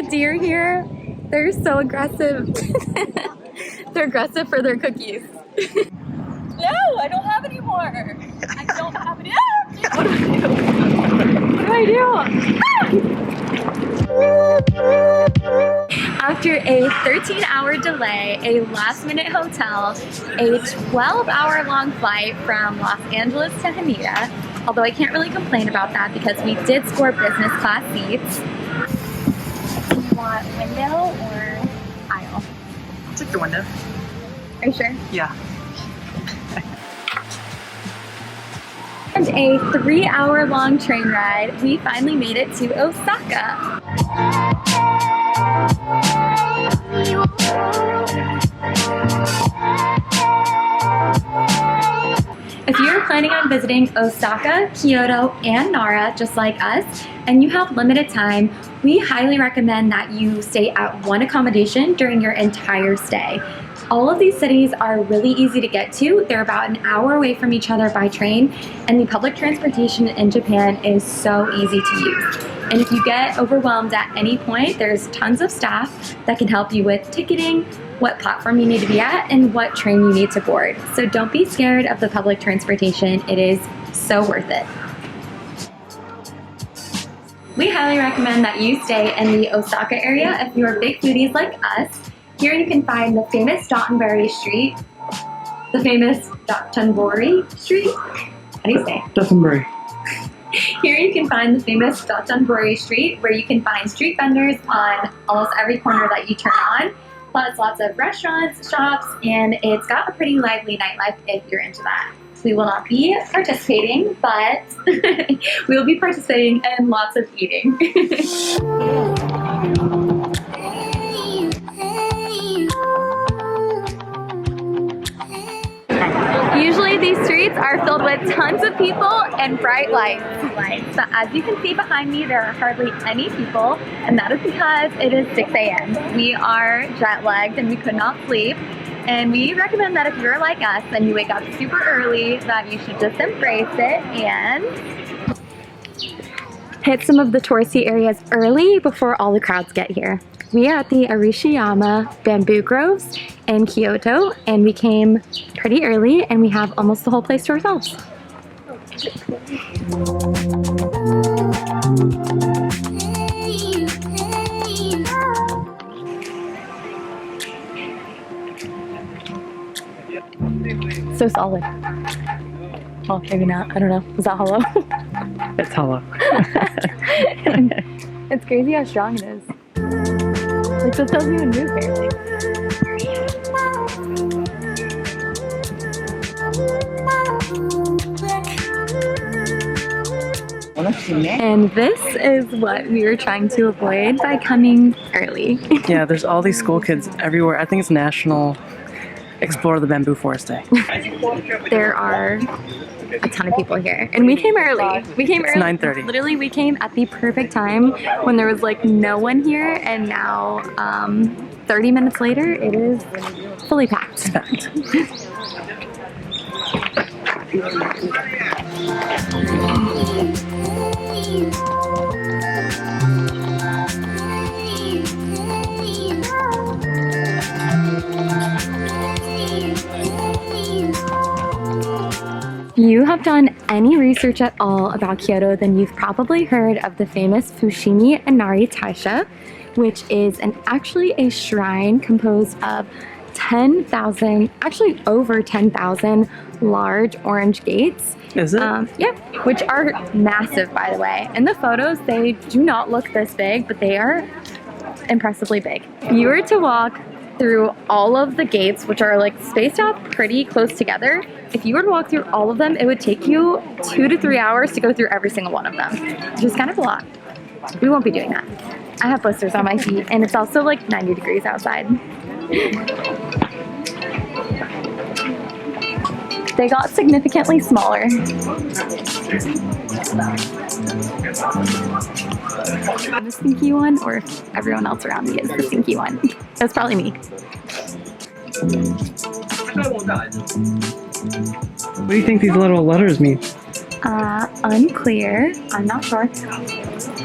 the deer here, they're so aggressive. They're aggressive for their cookies. No, I don't have any more. I don't have any. What do I do? What do I do? After a 13-hour delay, a last-minute hotel, a 12-hour-long flight from Los Angeles to Haneda, although I can't really complain about that because we did score business class seats. Do you want window or aisle? I'll take the window. Are you sure? Yeah. And a 3-hour-long train ride, we finally made it to Osaka. If you're planning on visiting Osaka, Kyoto, and Nara just like us, and you have limited time, we highly recommend that you stay at one accommodation during your entire stay. All of these cities are really easy to get to. They're about an hour away from each other by train, and the public transportation in Japan is so easy to use. And if you get overwhelmed at any point, there's tons of staff that can help you with ticketing, what platform you need to be at, and what train you need to board. So don't be scared of the public transportation. It is so worth it. We highly recommend that you stay in the Osaka area if you are big foodies like us. Here you can find the famous Dotonbori Street, the famous Dotonbori Street. How do you say? Dotonbori. Here you can find the famous Dotonbori Street, where you can find street vendors on almost every corner that you turn on, plus lots of restaurants, shops, and it's got a pretty lively nightlife if you're into that. We will not be participating, but we will be participating in lots of eating. Usually these streets are filled with tons of people and bright lights. But as you can see behind me, there are hardly any people, and that is because it is 6 a.m. We are jet lagged and we could not sleep. And we recommend that if you're like us and you wake up super early, that you should just embrace it and hit some of the touristy areas early before all the crowds get here. We are at the Arashiyama bamboo groves in Kyoto, and we came pretty early and we have almost the whole place to ourselves. So solid. Well, maybe not. I don't know. Was that hollow? It's hollow. It's crazy how strong it is. Like, this doesn't even move barely. And this is what we were trying to avoid by coming early. Yeah, there's all these school kids everywhere. I think it's National Explore the Bamboo Forest Day. There are a ton of people here, and we came early. We came early. 9:30. Literally, we came at the perfect time when there was like no one here, and now 30 minutes later, it is fully packed. It's packed. If you have done any research at all about Kyoto, then you've probably heard of the famous Fushimi Inari Taisha, which is actually a shrine composed of 10,000, actually over 10,000 large orange gates. Is it? Yeah, which are massive, by the way. In the photos, they do not look this big, but they are impressively big. If you were to walk through all of the gates, which are like spaced out pretty close together, if you were to walk through all of them, it would take you 2 to 3 hours to go through every single one of them, which is kind of a lot. We won't be doing that. I have blisters on my feet, and it's also like 90 degrees outside. They got significantly smaller. I'm the stinky one, or if everyone else around me is the stinky one. That's probably me. What do you think these little letters mean? Unclear. I'm not sure.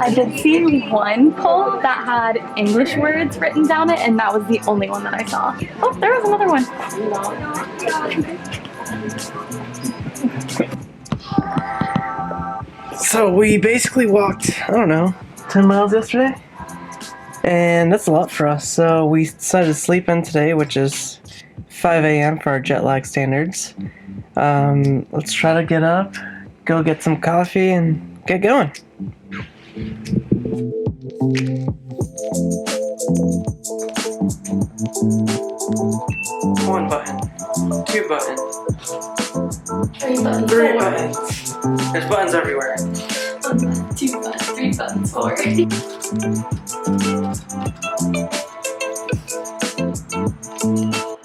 I did see one pole that had English words written down it, and that was the only one that I saw. Oh, there was another one. So we basically walked, I don't know, 10 miles yesterday? And that's a lot for us. So we decided to sleep in today, which is 5 a.m. for our jet lag standards. Let's try to get up, go get some coffee, and get going. One button, two buttons, three buttons. There's buttons everywhere. 1 button, 2 buttons, 3 buttons, 4.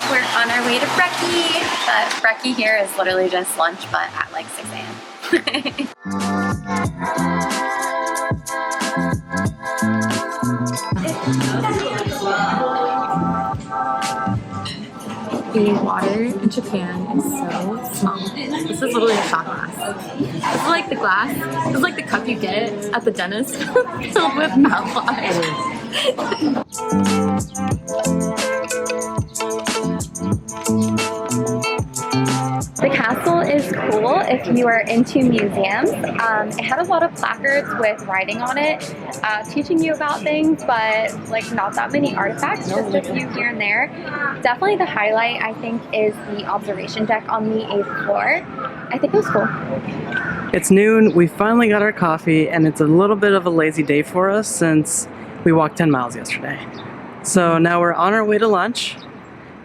We're on our way to Brekkie, but Brekkie here is literally just lunch, but at like 6 a.m. The water in Japan is so small. This is literally a shot glass. This is like the glass. This is like the cup you get at the dentist filled with mouthwash. The castle is cool if you are into museums. It had a lot of placards with writing on it, teaching you about things, but like not that many artifacts, just a few here and there. Definitely the highlight, I think, is the observation deck on the 8th floor. I think it was cool. It's noon, we finally got our coffee, and it's a little bit of a lazy day for us since we walked 10 miles yesterday. So now we're on our way to lunch,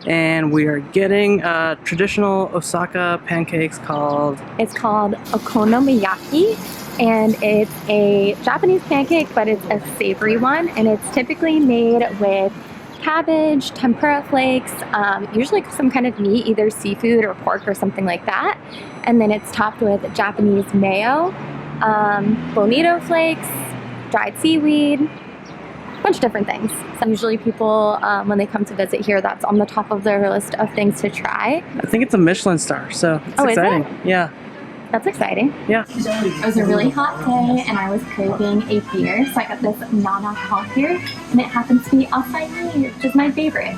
and we are getting traditional Osaka pancakes called... It's called okonomiyaki, and it's a Japanese pancake, but it's a savory one, and it's typically made with cabbage, tempura flakes, usually some kind of meat, either seafood or pork or something like that, and then it's topped with Japanese mayo, bonito flakes, dried seaweed, bunch of different things. So usually people, when they come to visit here, that's on the top of their list of things to try. I think it's a Michelin star, so it's exciting. Is it? Yeah. That's exciting. Yeah. It was a really hot day and I was craving a beer, so I got this non-alcoholic beer, and it happens to be acai, which is my favorite.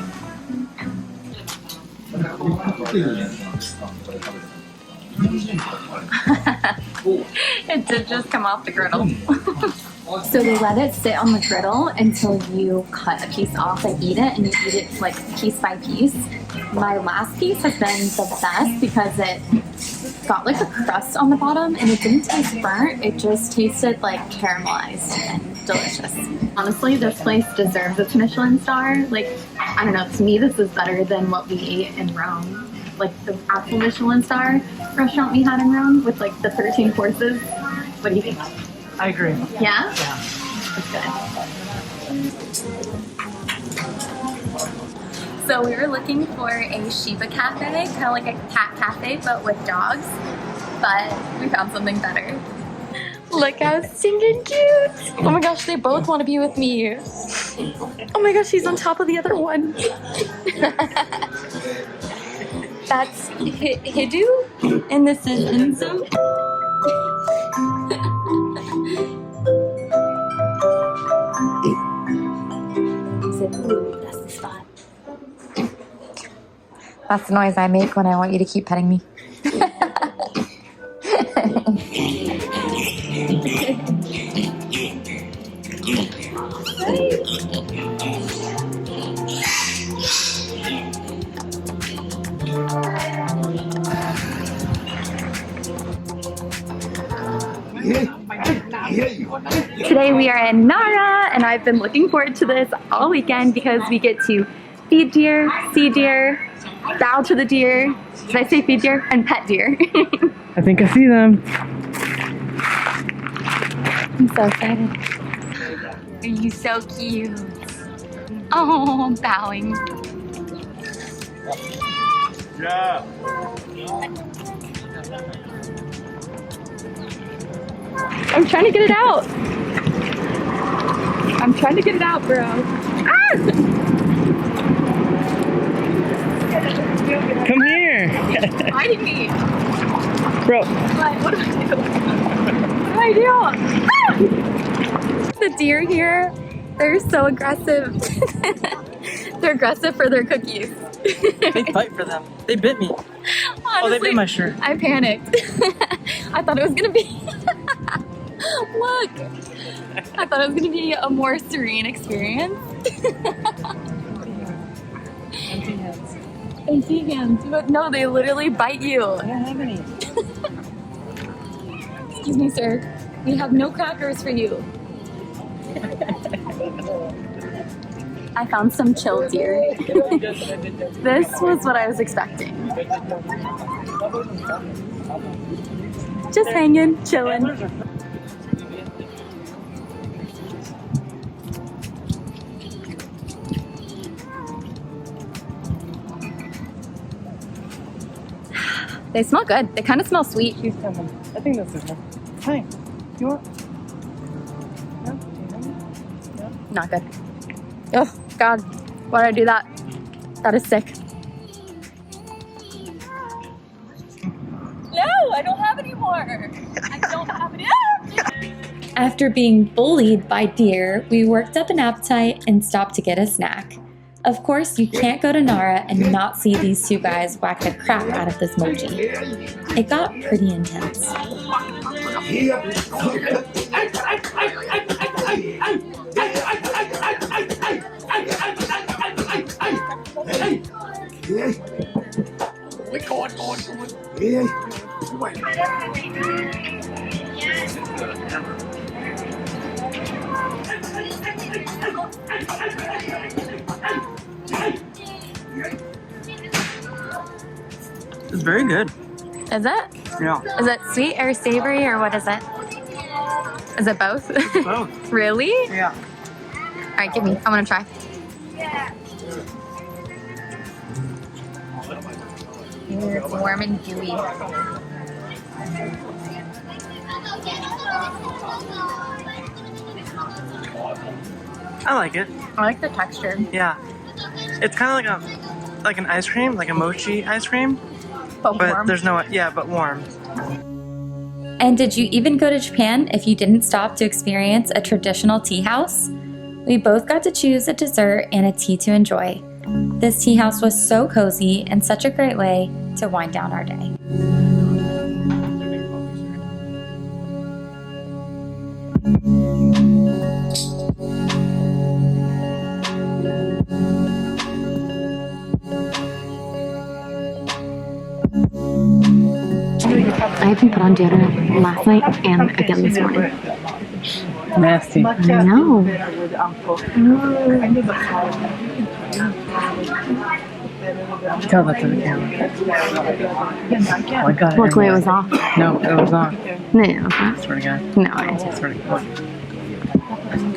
It did just come off the griddle. So they let it sit on the griddle until you cut a piece off and eat it, and you eat it like piece by piece. My last piece has been the best because it got like a crust on the bottom and it didn't taste burnt, it just tasted like caramelized and delicious. Honestly, this place deserves a Michelin star. Like, I don't know, to me this is better than what we ate in Rome. Like the actual Michelin star restaurant we had in Rome with like the 13 courses. What do you think? I agree. Yeah? Yeah. That's good. So we were looking for a Shiba cafe, kind of like a cat cafe, but with dogs. But we found something better. Look how stinking cute! Oh my gosh, they both want to be with me. Oh my gosh, he's on top of the other one. That's Hidu, and this is Insu. That's the spot. That's the noise I make when I want you to keep petting me. Today we are in Nara, and I've been looking forward to this all weekend because we get to feed deer, see deer, bow to the deer. Did I say feed deer? And pet deer. I think I see them. I'm so excited. Are you so cute? Oh, bowing. Yeah. I'm trying to get it out. I'm trying to get it out, bro. Ah! Come here. Hiding me. Bro. What do I do? What do I do? Ah! The deer here, they're so aggressive. They're aggressive for their cookies. They fight for them. They bit me. Honestly, Oh, they bit my shirt. I panicked. I thought it was gonna be look. I thought it was gonna be a more serene experience. Empty hands. Empty hands. But no, they literally bite you. I don't have any. Excuse me, sir. We have no crackers for you. I found some chill deer. This was what I was expecting. Just hanging, chilling. They smell good. They kind of smell sweet. She's coming. I think this is her. Hi. You want? No? No? Not good. Oh, God. Why did I do that? That is sick. No, I don't have any more. I don't have any. After being bullied by deer, we worked up an appetite and stopped to get a snack. Of course, you can't go to Nara and not see these two guys whack the crap out of this mochi. It got pretty intense. It's very good. Is it? Yeah. Is it sweet or savory or what is it? Is it both? Both. Really? Yeah. All right, give me. I want to try. Ooh, it's warm and dewy. I like it. I like the texture. Yeah. It's kind of like an ice cream, like a mochi ice cream. But But warm. there's no, yeah, but warm. And did you even go to Japan if you didn't stop to experience a traditional tea house? We both got to choose a dessert and a tea to enjoy. This tea house was so cozy and such a great way to wind down our day. I haven't put on deodorant last night and again this morning. Nasty. I know. Tell that to the camera. Oh my God. Luckily it was off. No, it was on. No, it was not. I swear to God. No, I swear to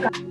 God.